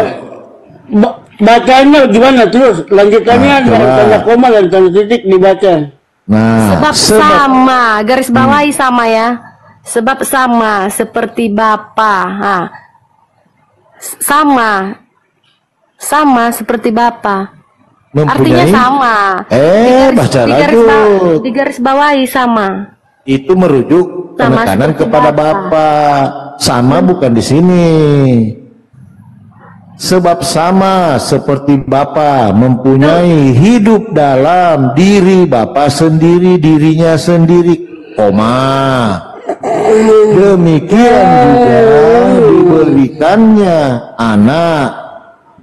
Bacanya gimana terus? Lanjutannya ada tanda koma dan tanda titik dibaca. Sebab sama, garis bawahi sama ya. Sebab sama seperti Bapa. Sama seperti Bapa. Artinya sama. Baca lagi. Di garis bawahi sama. Itu merujuk Sama penekanan seperti kepada Bapa. Bapa. Sama bukan di sini. Sebab sama seperti Bapa mempunyai hidup dalam diri Bapa sendiri, dirinya sendiri, demikian juga diberikannya anak,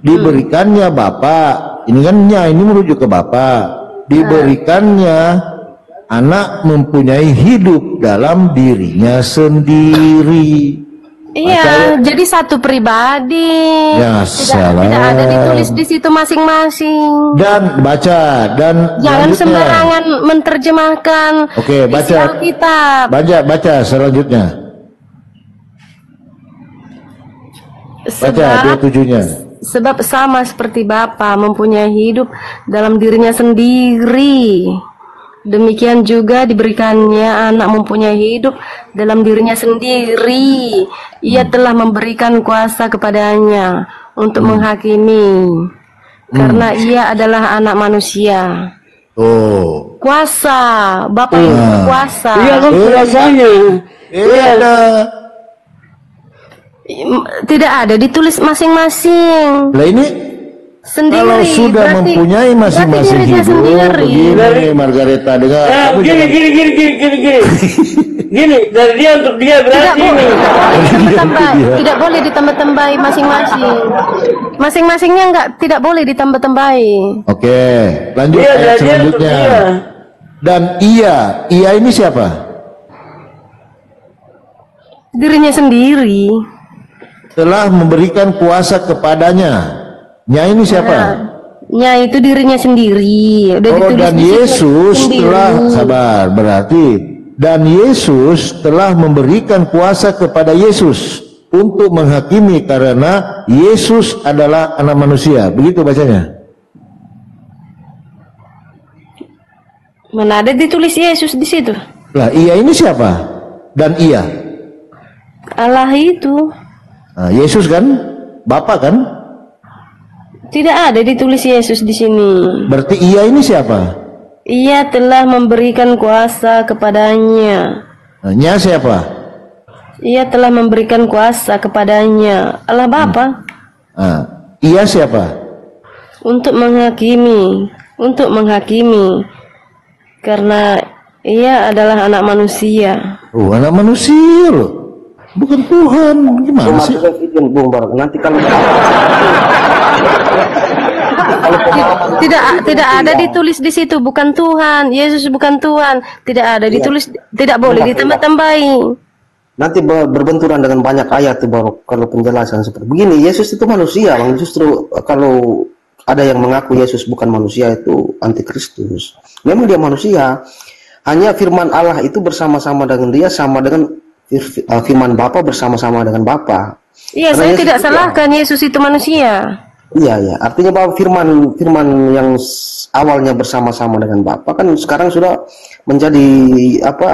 diberikannya Bapa. Ini kan ini merujuk ke Bapa. Diberikannya anak mempunyai hidup dalam dirinya sendiri. Iya, jadi satu pribadi. Ya, tidak ada ditulis di situ masing-masing. Dan baca dan Jangan selanjutnya. sembarangan menerjemahkan Oke, baca. isi Alkitab. Baca selanjutnya. Baca 27-nya. Sebab sama seperti Bapa mempunyai hidup dalam dirinya sendiri. Demikian juga diberikannya anak mempunyai hidup dalam dirinya sendiri. Ia telah memberikan kuasa kepadanya untuk menghakimi. Karena ia adalah anak manusia. Oh. Kuasa, Bapak itu kuasa. Iya kan kuasanya. Ada. Tidak ada ditulis masing-masing. Lah ini Sendiri. kalau sudah berarti- mempunyai masing-masing berarti dirinya hidup, sendiri. begini Margareta dengar. Kamu Gini, jangan- gini. Gini, dari dia untuk dia Tidak berarti boleh, ini. tidak boleh ditambah-tambahi masing-masing. Masing-masingnya tidak boleh ditambah-tambahi. Oke, lanjut Iya, ayat dari dia untuk selanjutnya. dia. Dan ia ini siapa? Dirinya sendiri. Telah memberikan kuasa kepadanya. Nya ini siapa? Ya itu dirinya sendiri. Udah Oh, ditulis dan di situ, Yesus sendiri. telah sabar, berarti dan Yesus telah memberikan kuasa kepada Yesus untuk menghakimi karena Yesus adalah anak manusia. Begitu bacanya. Mana ada ditulis Yesus di situ? Lah, ia ini siapa? Dan ia. Allah itu Nah, Yesus kan? Bapak kan? tidak ada ditulis Yesus di sini. Berarti ia ini siapa? Ia telah memberikan kuasa kepadanya. Nah, nya siapa? Ia telah memberikan kuasa kepadanya. Allah Bapa Nah, ia siapa? untuk menghakimi, karena ia adalah anak manusia. Oh, anak manusia loh. Bukan Tuhan. Gimana sih? Maksudnya izin Bung Barak, nanti kalau Tidak ada ditulis di situ bukan Tuhan. Yesus bukan Tuhan. Tidak ada ditulis, tidak boleh ditambah-tambahi. nanti berbenturan dengan banyak ayat tuh baru kalau penjelasan seperti begini. Yesus itu manusia, Bang. Justru kalau ada yang mengaku Yesus bukan manusia itu antikristus. Memang dia manusia. Hanya firman Allah itu bersama-sama dengan dia sama dengan firman Bapa bersama-sama dengan Bapa. Iya, Karena saya Yesus tidak juga- salahkan Yesus itu manusia. Iya, artinya bahwa firman yang awalnya bersama-sama dengan Bapa kan sekarang sudah menjadi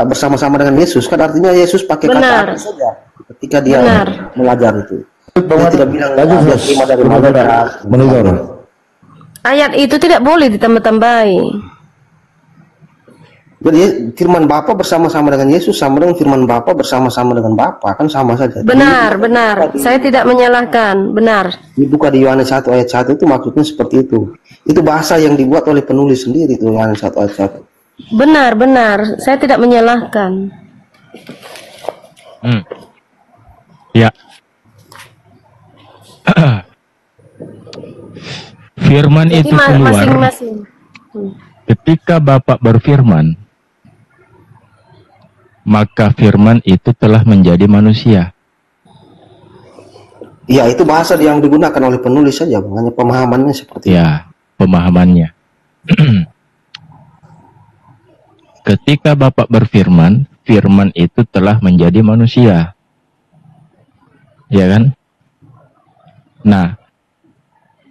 bersama-sama dengan Yesus, kan artinya Yesus pakai kata Benar. apa saja ketika dia Benar. mengajar itu. Dia tidak bilang dia terima dari malaikat. Menurut. Ayat itu tidak boleh ditambah-tambahi. Jadi firman Bapa bersama-sama dengan Yesus sama dengan firman Bapa bersama-sama dengan Bapa, kan sama saja. Benar. Saya tidak menyalahkan. Benar. Dibuka di Yohanes 1 ayat 1 itu maksudnya seperti itu. Itu bahasa yang dibuat oleh penulis sendiri itu Yohanes 1 ayat 1. Benar. Saya tidak menyalahkan. Ya. Firman Jadi itu keluar masing-masing. ketika Bapak berfirman, maka firman itu telah menjadi manusia. Iya, itu bahasa yang digunakan oleh penulis saja, Bang. Hanya pemahamannya seperti itu. Ya, pemahamannya. Ketika Bapak berfirman, firman itu telah menjadi manusia. Ya kan? Nah,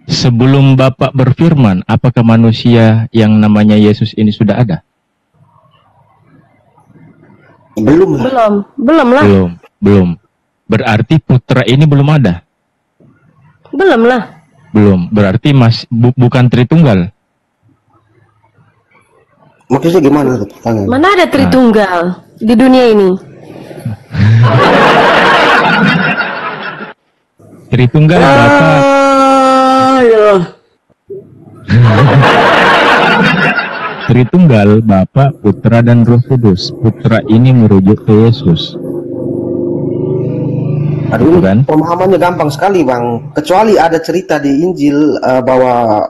sebelum Bapak berfirman, apakah manusia yang namanya Yesus ini sudah ada? Belum lah. Belum lah. Belum. Berarti putra ini belum ada? Belum lah. Belum. Berarti bukan Tritunggal. Maksudnya gimana tuh pertanyaan? Mana ada Tritunggal di dunia ini? Tritunggal berapa? Ya. Tritunggal, Bapa, Putra, dan Roh Kudus. Putra ini merujuk ke Yesus. Aduh, Kan? pemahamannya gampang sekali, Bang. Kecuali ada cerita di Injil bahwa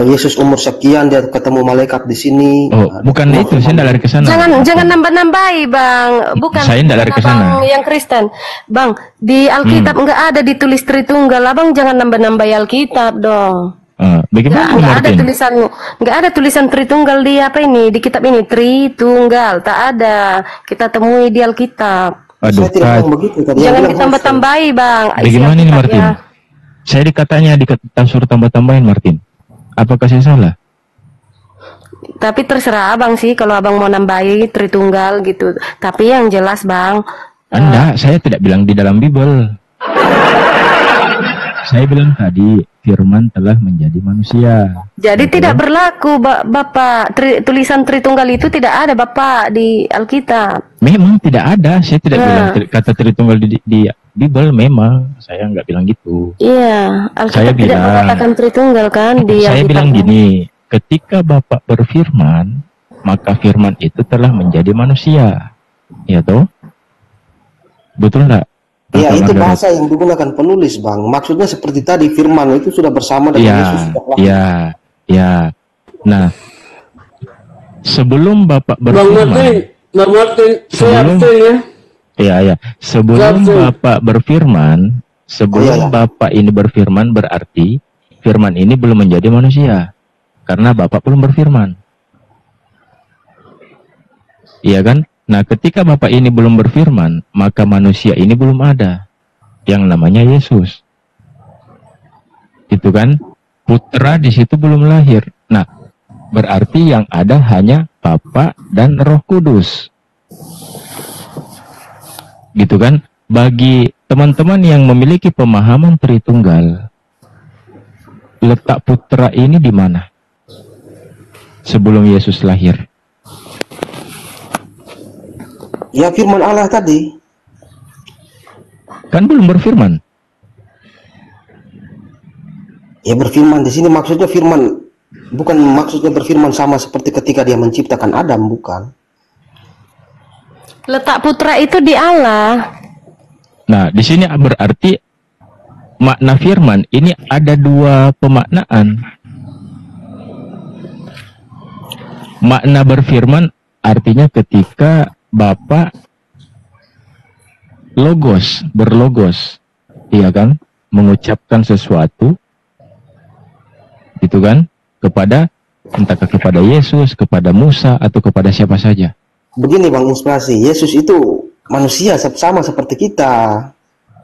Yesus umur sekian dia ketemu malaikat di sini. Oh, bukan itu. Saya tidak lari ke sana. Jangan nambah-nambahi, Bang. Bukan. Saya tidak lari ke Abang sana. yang Kristen, Bang. Di Alkitab nggak ada ditulis Tritunggal. Abang jangan nambah-nambahi Alkitab dong. Bagaimana Nggak ada Martin? nggak ada tulisan Tritunggal di apa ini, di kitab ini. Tritunggal tak ada. Kita temui di Alkitab. Aduh, Saya tidak bilang begitu tadi. Yang Jangan bilang ditambah-tambahi, Bang. Isi bagaimana ini Martin? Alkitabnya. Saya dikatanya suruh tambah-tambahin Martin. Apakah saya salah? Tapi terserah Abang sih kalau Abang mau nambahi Tritunggal gitu. Tapi yang jelas, Bang, Anda, saya tidak bilang di dalam Bible. Saya bilang tadi, Firman telah menjadi manusia. Jadi Gitu tidak kan? berlaku Bapak, tulisan Tritunggal itu tidak ada Bapak di Alkitab. Memang tidak ada, saya tidak Nah. bilang kata Tritunggal di Bible, memang saya nggak bilang gitu. Iya, Saya Alkitab tidak bilang- mengatakan Tritunggal kan di Saya Alkitab. bilang gini, ketika Bapak berfirman, maka firman itu telah menjadi manusia. Ya toh? Betul nggak? Ya, Bapak itu Margaret? bahasa yang digunakan penulis, Bang. Maksudnya seperti tadi, firman itu sudah bersama dengan Iya, Yesus. sejak lahir. iya. Nah, sebelum Bapak Bang Martin, berfirman, Bang Martin, saya Sebelum- absen ya. iya. Sebelum Betul. Bapak berfirman, sebelum Iya. Bapak ini berfirman berarti firman ini belum menjadi manusia. Karena Bapak belum berfirman. Iya kan? Nah, ketika Bapak ini belum berfirman, maka manusia ini belum ada. Yang namanya Yesus. Itu kan? Putra di situ belum lahir. Nah, berarti yang ada hanya Bapa dan Roh Kudus. Gitu kan? Bagi teman-teman yang memiliki pemahaman Tritunggal, letak putra ini di mana? Sebelum Yesus lahir. Ya, firman Allah tadi. Kan belum berfirman. Ya, berfirman di sini maksudnya firman, bukan maksudnya berfirman sama seperti ketika dia menciptakan Adam, bukan. Letak putra itu di Allah. Nah, di sini berarti makna firman ini ada dua pemaknaan. Makna berfirman artinya ketika Bapa berlogos, iya kan, mengucapkan sesuatu, gitu kan, kepada entahkah kepada Yesus, kepada Musa, atau kepada siapa saja. Begini, Bang Inspirasi, Yesus itu manusia sama seperti kita.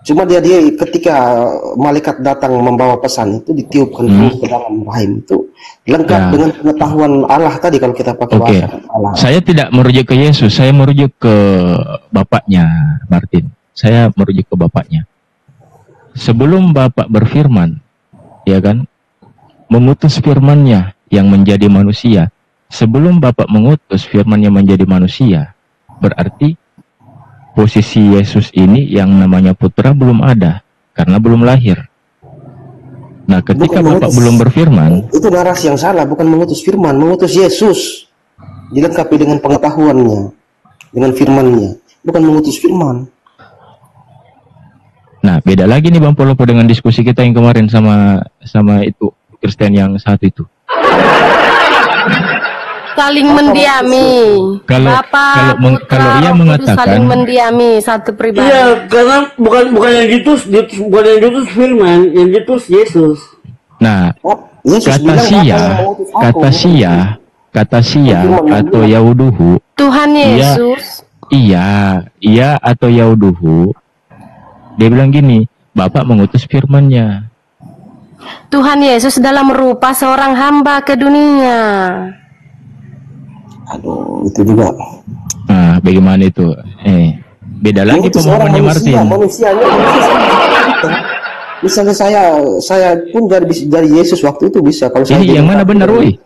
Cuma dia ketika malaikat datang membawa pesan itu ditiupkan ke dalam rahim itu lengkap Ya. dengan pengetahuan Allah tadi kalau kita pakai Oke, bahasa Allah. saya tidak merujuk ke Yesus, saya merujuk ke bapaknya, Martin. Saya merujuk ke bapaknya. Sebelum Bapak berfirman, ya kan, mengutus firman-Nya yang menjadi manusia. Sebelum Bapak mengutus firman-Nya menjadi manusia, berarti posisi Yesus ini yang namanya putra belum ada, karena belum lahir. Nah, ketika Bukan Bapak mengutus. belum berfirman, Itu narasi yang salah, bukan mengutus firman, mengutus Yesus. Dilengkapi dengan pengetahuannya, dengan firman-Nya, bukan mengutus firman. nah beda lagi nih Bang Polopo dengan diskusi kita yang kemarin sama itu Kristen yang satu itu. Saling mendiami. Kalau- Bapak, kalau meng- Putra, kalau ia Roh Kudus mengatakan- saling mendiami satu pribadi. Iya, karena bukan yang diutus, bukan yang diutus firman, yang diutus Yesus. Nah, Yesus kata bilang, "Bapa sia, yang mengutus aku." kata sia atau Yahuduhu, Tuhan Iya. Yesus. iya atau Yahuduhu, dia bilang gini, Bapak mengutus firman-Nya. Tuhan Yesus dalam rupa seorang hamba ke dunia. Aduh, itu juga. Nah, bagaimana itu? Beda lagi Mengutus orang pemahamannya manusia, Martin. manusianya kita. Misalnya saya pun dari Yesus waktu itu bisa. Kalau saya Ini yang mana benar, woi?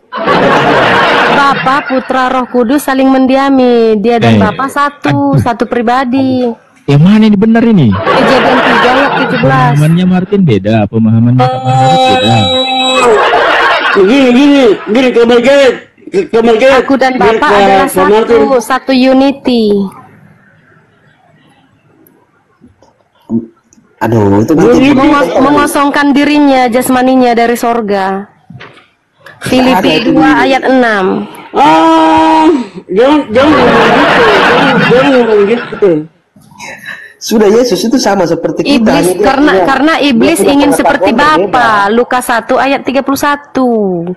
Bapa, Putra, Roh Kudus saling mendiami. Dia dan Bapa satu pribadi. Yang mana ini benar ini? Kejadian 3 ayat 17. Pemahamannya Martin beda, pemahamannya Kak Margaret beda. Gini, kemargaret. Aku dan Bapa adalah satu unity. Aduh, itu nanti Mengosongkan dirinya, jasmaninya dari sorga. Filipi 2 ayat 6. Jangan ngomong gitu. sudah Yesus itu sama seperti kita. Iblis karena iblis ingin seperti Bapa. Lukas 1 ayat 31.